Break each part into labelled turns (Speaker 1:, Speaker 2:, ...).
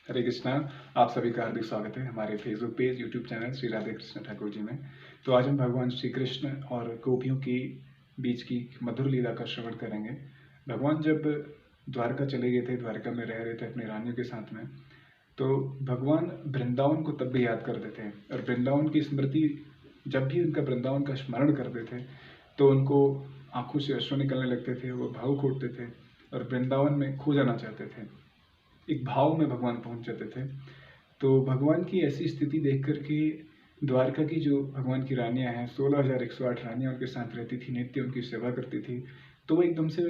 Speaker 1: हरे कृष्णा। आप सभी का हार्दिक स्वागत है हमारे Facebook page, YouTube channel Shri Radhe Krishna Thakur ji में। तो आज हम भगवान श्री कृष्ण और गोपियों की बीच की मधुर लीला का श्रवण करेंगे। भगवान जब द्वारका चले गए थे, द्वारका में रह रहे थे अपनी रानियों के साथ में, तो भगवान वृंदावन को तब भी याद करते थे और वृंदावन की स्मृति, जब भी उनका वृंदावन का स्मरण करते थे तो उनको आंखों से अश्रु निकलने लगते थे, वो भावुक उठते थे और वृंदावन में खो जाना चाहते थे। एक भाव में भगवान पहुंच जाते थे। तो भगवान की ऐसी स्थिति देख करके द्वारका की जो भगवान की रानियां हैं, 16,108 रानियां उनके साथ रहती थी, नित्य उनकी सेवा करती थी, तो वो एकदम से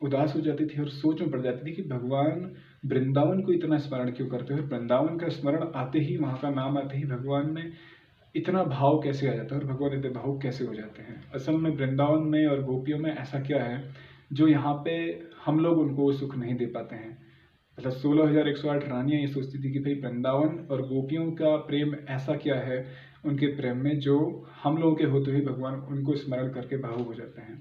Speaker 1: उदास हो जाती थी और सोच में पड़ जाती थी कि भगवान वृंदावन को इतना स्मरण क्यों करते हैं। वृंदावन का स्मरण आते ही, वहाँ का नाम आते ही भगवान में इतना भाव कैसे आ जाता है और भगवान इतने भावुक कैसे हो जाते हैं। असल में वृंदावन में और गोपियों में ऐसा क्या है जो यहाँ पे हम लोग उनको सुख नहीं दे पाते हैं। मतलब 16,108 रानियां ये सोचती थी कि भाई वृंदावन और गोपियों का प्रेम ऐसा क्या है उनके प्रेम में जो हम लोगों के होते हुए भगवान उनको स्मरण करके भावुक हो जाते हैं।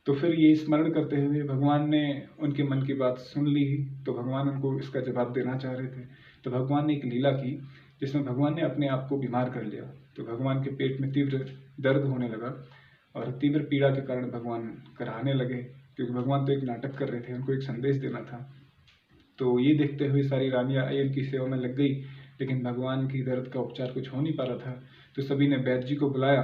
Speaker 1: तो फिर ये स्मरण करते हुए भगवान ने उनके मन की बात सुन ली, तो भगवान उनको इसका जवाब देना चाह रहे थे। तो भगवान ने एक लीला की जिसमें भगवान ने अपने आप को बीमार कर लिया। तो भगवान के पेट में तीव्र दर्द होने लगा और तीव्र पीड़ा के कारण भगवान कराहने लगे, क्योंकि भगवान तो एक नाटक कर रहे थे, उनको एक संदेश देना था। तो ये देखते हुए सारी रानियां आई उनकी सेवा में लग गई, लेकिन भगवान की दर्द का उपचार कुछ हो नहीं पा रहा था। तो सभी ने वैद्य जी को बुलाया।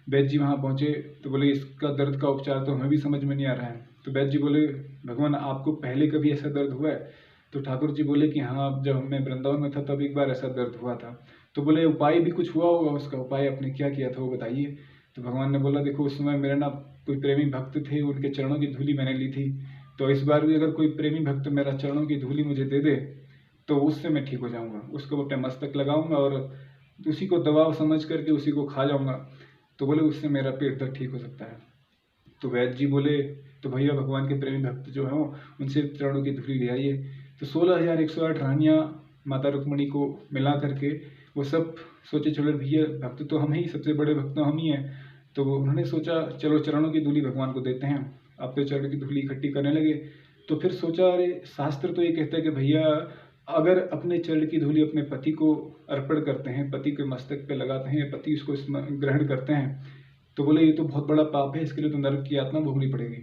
Speaker 1: वैद्य जी वहाँ पहुँचे तो बोले इसका दर्द का उपचार तो हमें भी समझ में नहीं आ रहा है। तो वैद्य जी बोले भगवान आपको पहले कभी ऐसा दर्द हुआ है? तो ठाकुर जी बोले कि हाँ, जब मैं वृंदावन में था तब एक बार ऐसा दर्द हुआ था। तो बोले उपाय भी कुछ हुआ होगा, उसका उपाय आपने क्या किया था वो बताइए। तो भगवान ने बोला देखो, उस समय मेरे ना कोई प्रेमी भक्त थे, उनके चरणों की धूली मैंने ली थी, तो इस बार भी अगर कोई प्रेमी भक्त मेरा चरणों की धूली मुझे दे दे तो उससे मैं ठीक हो जाऊंगा, उसको अपने मस्तक लगाऊंगा और उसी को दवा समझ करके उसी को खा जाऊंगा। तो बोले उससे मेरा पेट दर्द ठीक हो सकता है। तो वैद्य जी बोले तो भैया भगवान के प्रेमी भक्त जो है उनसे चरणों की धूली ले आइए। तो 16,108 रानियां माता रुक्मणी को मिला करके वो सब सोचे चलो भैया भक्त तो हम ही, सबसे बड़े भक्त तो हम ही हैं। तो उन्होंने सोचा चलो चरणों की धूली भगवान को देते हैं। अब तो चरण की धूली इकट्ठी करने लगे। तो फिर सोचा अरे शास्त्र तो ये कहता है कि भैया अगर अपने चरण की धूली अपने पति को अर्पण करते हैं, पति के मस्तक पे लगाते हैं, पति उसको ग्रहण करते हैं, तो बोले ये तो बहुत बड़ा पाप है, इसके लिए तो नरक की यातना भोगनी पड़ेगी।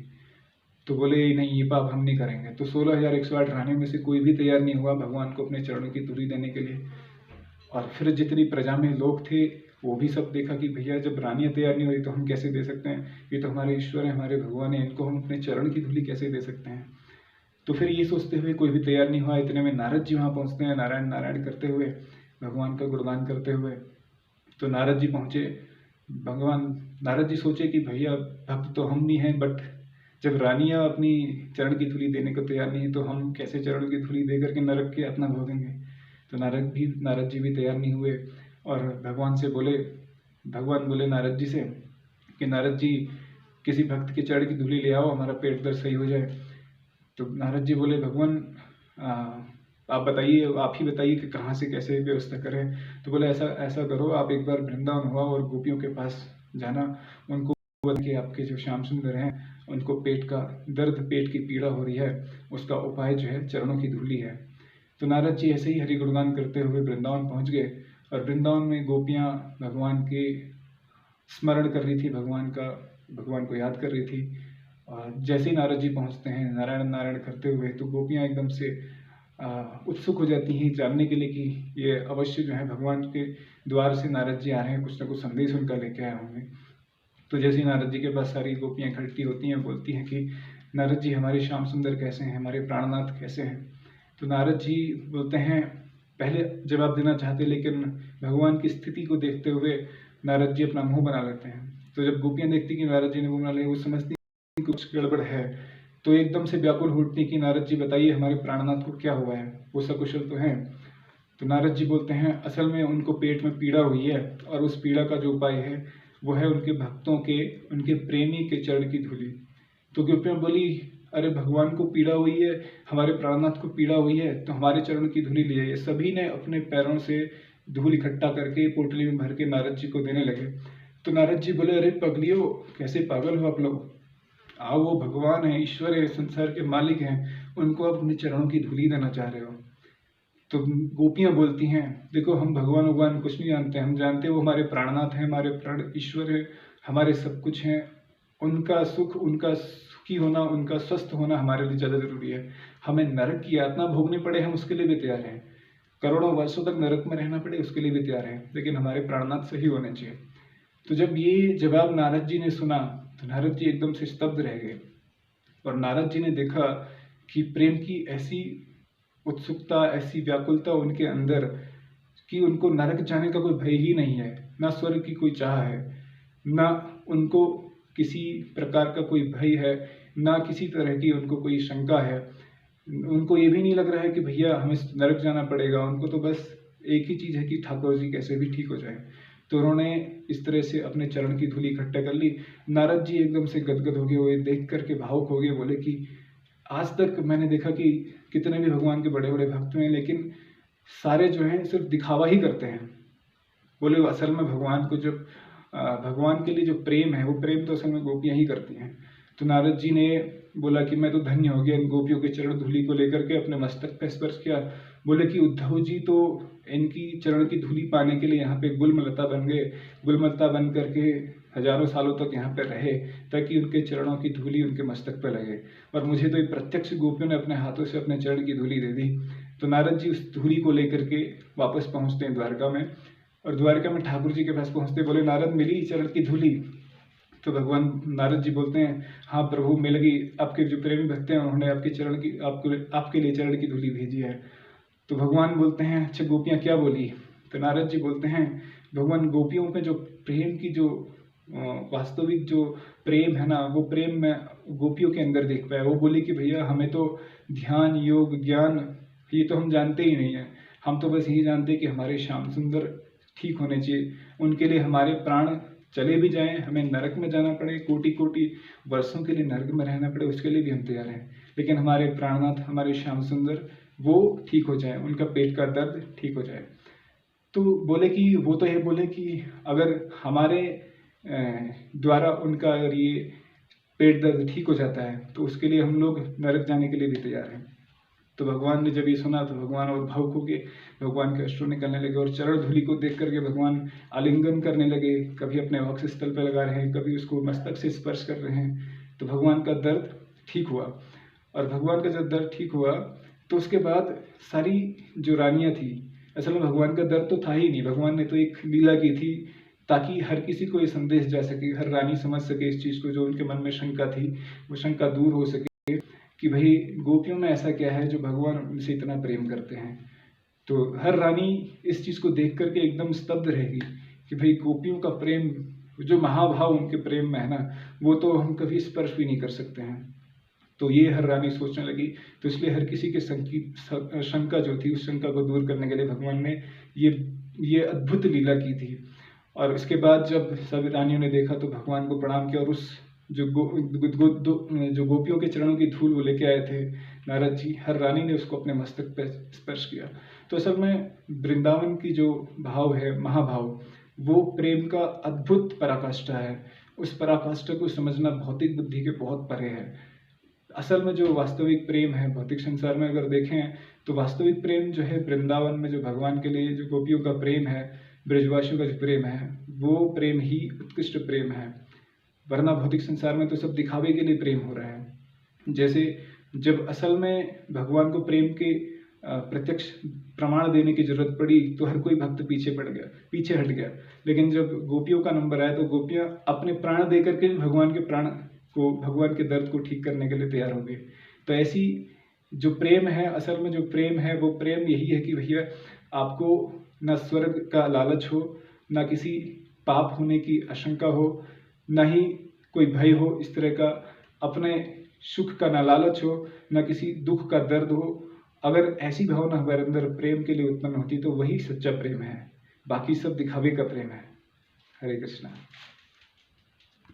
Speaker 1: तो बोले नहीं, ये पाप हम नहीं करेंगे। तो 16,108 रानियों में से कोई भी तैयार नहीं हुआ भगवान को अपने चरणों की धूली देने के लिए। और फिर जितनी प्रजा में लोग थे वो भी सब देखा कि भैया जब रानियां तैयार नहीं हो रही तो हम कैसे दे सकते हैं, ये तो हमारे ईश्वर है, हमारे भगवान है, इनको हम अपने चरण की धूली कैसे दे सकते हैं। तो फिर ये सोचते हुए कोई भी तैयार नहीं हुआ। इतने में नारद जी वहाँ पहुँचते हैं, नारायण नारायण करते हुए, भगवान का गुणगान करते हुए। तो नारद जी पहुँचे। भगवान नारद जी सोचे कि भैया भक्त तो हम भी हैं, बट जब रानियां अपनी चरण की धूली देने को तैयार नहीं है तो हम कैसे चरण की धूली दे करके नरक की यातना भोगेंगे। तो नारद जी भी तैयार नहीं हुए और भगवान बोले नारद जी से कि नारद जी किसी भक्त के चरण की धूली ले आओ, हमारा पेट दर्द सही हो जाए। तो नारद जी बोले भगवान आप बताइए, आप ही बताइए कि कहाँ से कैसे व्यवस्था करें। तो बोले ऐसा ऐसा करो, आप एक बार वृंदावन हुआ और गोपियों के पास जाना, उनको बोल के आपके जो श्याम सुंदर हैं उनको पेट का दर्द, पेट की पीड़ा हो रही है, उसका उपाय जो है चरणों की धूली है। तो नारद जी ऐसे ही हरि गुणगान करते हुए वृंदावन पहुंच गए और वृंदावन में गोपियां भगवान के स्मरण कर रही थी, भगवान को याद कर रही थी। और जैसे ही नारद जी पहुंचते हैं नारायण नारायण करते हुए, तो गोपियां एकदम से उत्सुक हो जाती हैं जानने के लिए कि ये अवश्य जो है भगवान के द्वार से नारद जी आ रहे हैं, कुछ ना कुछ संदेश उनका लेके आए होंगे। तो जैसे ही नारद जी के पास सारी गोपियां इकट्ठी होती हैं, बोलती हैं कि नारद जी हमारे श्याम सुंदर कैसे हैं, हमारे प्राणनाथ कैसे हैं। तो नारद जी बोलते हैं, पहले जवाब देना चाहते लेकिन भगवान की स्थिति को देखते हुए नारद जी अपना मुंह बना लेते हैं। तो जब गोपियां देखती कि नारद जी ने मुंह बना लिया, वो समझती कुछ गड़बड़ है, तो एकदम से व्याकुल उठती कि नारद जी बताइए हमारे प्राणनाथ को क्या हुआ है, वो सकुशल तो हैं। तो नारद जी बोलते हैं असल में उनको पेट में पीड़ा हुई है और उस पीड़ा का जो उपाय है वो है उनके भक्तों के, उनके प्रेमी के चरण की धूली। तो गोपियां बोली अरे भगवान को पीड़ा हुई है, हमारे प्राणनाथ को पीड़ा हुई है, तो हमारे चरण की धूली ले आइए। सभी ने अपने पैरों से धूल इकट्ठा करके पोटली में भर के नारद जी को देने लगे। तो नारद जी बोले अरे पगलियो, कैसे पागल हो आप लोग, आओ वो भगवान है, ईश्वर है, संसार के मालिक हैं, उनको आप अपने चरणों की धूली देना चाह रहे हो। तो गोपियाँ बोलती हैं, देखो हम भगवान कुछ नहीं जानते, हम जानते हैं वो हमारे प्राणनाथ हैं, हमारे प्राण ईश्वर है, हमारे सब कुछ हैं। उनका सुख, उनका सुखी होना, उनका स्वस्थ होना हमारे लिए ज़्यादा ज़रूरी है। हमें नरक की यातना भोगनी पड़े, हम उसके लिए भी तैयार हैं। करोड़ों वर्षों तक नरक में रहना पड़े, उसके लिए भी तैयार हैं, लेकिन हमारे प्राणनाथ सही होने चाहिए। तो जब ये जवाब नारद जी ने सुना, तो नारद जी एकदम से स्तब्ध रह गए। और नारद जी ने देखा कि प्रेम की ऐसी उत्सुकता, ऐसी व्याकुलता उनके अंदर कि उनको नरक जाने का कोई भय ही नहीं है, ना स्वर्ग की कोई चाह है, ना उनको किसी प्रकार का कोई भय है, ना किसी तरह की उनको कोई शंका है। उनको ये भी नहीं लग रहा है कि भैया हमें नरक जाना पड़ेगा। उनको तो बस एक ही चीज़ है कि ठाकुर जी कैसे भी ठीक हो जाए। तो उन्होंने इस तरह से अपने चरण की धूली इकट्ठा कर ली। नारद जी एकदम से गदगद हो गए, हुए देख करके भावुक हो गए। बोले कि आज तक मैंने देखा कि कितने भी भगवान के बड़े बड़े भक्त हैं, लेकिन सारे जो हैं सिर्फ दिखावा ही करते हैं। बोले असल में भगवान को जब भगवान के लिए जो प्रेम है, वो प्रेम तो असल में गोपियाँ ही करती हैं। तो नारद जी ने बोला कि मैं तो धन्य हो गया इन गोपियों के चरण धूलि को लेकर के, अपने मस्तक पे स्पर्श किया। बोले कि उद्धव जी तो इनकी चरण की धूलि पाने के लिए यहाँ पे गुलमलता बन गए, गुलमलता बन करके हजारों सालों तक यहाँ पे रहे, ताकि उनके चरणों की धूलि उनके मस्तक पे लगे। और मुझे तो ये प्रत्यक्ष गोपियों ने अपने हाथों से अपने चरण की धूलि दे दी। तो नारद जी उस धूलि को लेकर के वापस पहुँचते हैं द्वारका में, और द्वारका में ठाकुर जी के पास पहुँचते बोले नारद मिली चरण की धूलि। तो भगवान नारद जी बोलते हैं, हाँ प्रभु मिल गई, आपके जो प्रेमी भक्त हैं उन्होंने आपके चरण की आपके लिए चरण की धूलि भेजी है। तो भगवान बोलते हैं, अच्छा गोपियाँ क्या बोली? तो नारद जी बोलते हैं, भगवान गोपियों में जो प्रेम की जो वास्तविक जो प्रेम है ना, वो प्रेम मैं गोपियों के अंदर देख पाया। वो बोली कि भैया हमें तो ध्यान, योग, ज्ञान ये तो हम जानते ही नहीं है। हम तो बस यही जानते हैं कि हमारे श्याम सुंदर ठीक होने चाहिए। उनके लिए हमारे प्राण चले भी जाएं, हमें नरक में जाना पड़े, कोटि कोटि वर्षों के लिए नरक में रहना पड़े, उसके लिए भी हम तैयार हैं। लेकिन हमारे प्राणनाथ, हमारे श्याम सुंदर वो ठीक हो जाए, उनका पेट का दर्द ठीक हो जाए। तो बोले कि वो तो ये बोले कि अगर हमारे द्वारा उनका अगर ये पेट दर्द ठीक हो जाता है, तो उसके लिए हम लोग नरक जाने के लिए भी तैयार हैं। तो भगवान ने जब ये सुना तो भगवान और भावुक हो गए, भगवान के अश्रु निकलने लगे, और चरण धूलि को देख करके भगवान आलिंगन करने लगे। कभी अपने वक्ष स्थल पर लगा रहे हैं, कभी उसको मस्तक से स्पर्श कर रहे हैं। तो भगवान का दर्द ठीक हुआ। और भगवान का जब दर्द ठीक हुआ तो उसके बाद सारी जो रानियाँ थी, असल में भगवान का दर्द तो था ही नहीं, भगवान ने तो एक लीला की थी ताकि हर किसी को ये संदेश जा सके, हर रानी समझ सके इस चीज़ को, जो उनके मन में शंका थी वो शंका दूर हो सके कि भाई गोपियों में ऐसा क्या है जो भगवान उनसे इतना प्रेम करते हैं। तो हर रानी इस चीज़ को देख करके एकदम स्तब्ध रहेगी कि भाई गोपियों का प्रेम, जो महाभाव उनके प्रेम में है ना, वो तो हम कभी स्पर्श भी नहीं कर सकते हैं। तो ये हर रानी सोचने लगी। तो इसलिए हर किसी के शंका जो थी, उस शंका को दूर करने के लिए भगवान ने ये अद्भुत लीला की थी। और इसके बाद जब सभी रानियों ने देखा तो भगवान को प्रणाम किया, और उस जो जो गोपियों के चरणों की धूल वो लेके आए थे नारद जी, हर रानी ने उसको अपने मस्तक पर स्पर्श किया। तो असल में वृंदावन की जो भाव है, महाभाव, वो प्रेम का अद्भुत पराकाष्ठा है। उस पराकाष्ठा को समझना भौतिक बुद्धि के बहुत परे है। असल में जो वास्तविक प्रेम है भौतिक संसार में अगर देखें तो वास्तविक प्रेम जो है वृंदावन में, जो भगवान के लिए जो गोपियों का प्रेम है, ब्रजवासियों का जो प्रेम है, वो प्रेम ही उत्कृष्ट प्रेम है। वरना भौतिक संसार में तो सब दिखावे के लिए प्रेम हो रहा है। जैसे जब असल में भगवान को प्रेम के प्रत्यक्ष प्रमाण देने की जरूरत पड़ी तो हर कोई भक्त पीछे हट गया। लेकिन जब गोपियों का नंबर आया तो गोपियां अपने प्राण दे करके भगवान के दर्द को ठीक करने के लिए तैयार हो गए। तो ऐसी जो प्रेम है, असल में जो प्रेम है वो प्रेम यही है कि भैया आपको ना स्वर्ग का लालच हो, ना किसी पाप होने की आशंका हो, ना ही कोई भय हो इस तरह का, अपने सुख का ना लालच हो, ना किसी दुख का दर्द हो। अगर ऐसी भावना हमारे अंदर प्रेम के लिए उत्पन्न होती तो वही सच्चा प्रेम है, बाकी सब दिखावे का प्रेम है। हरे कृष्णा।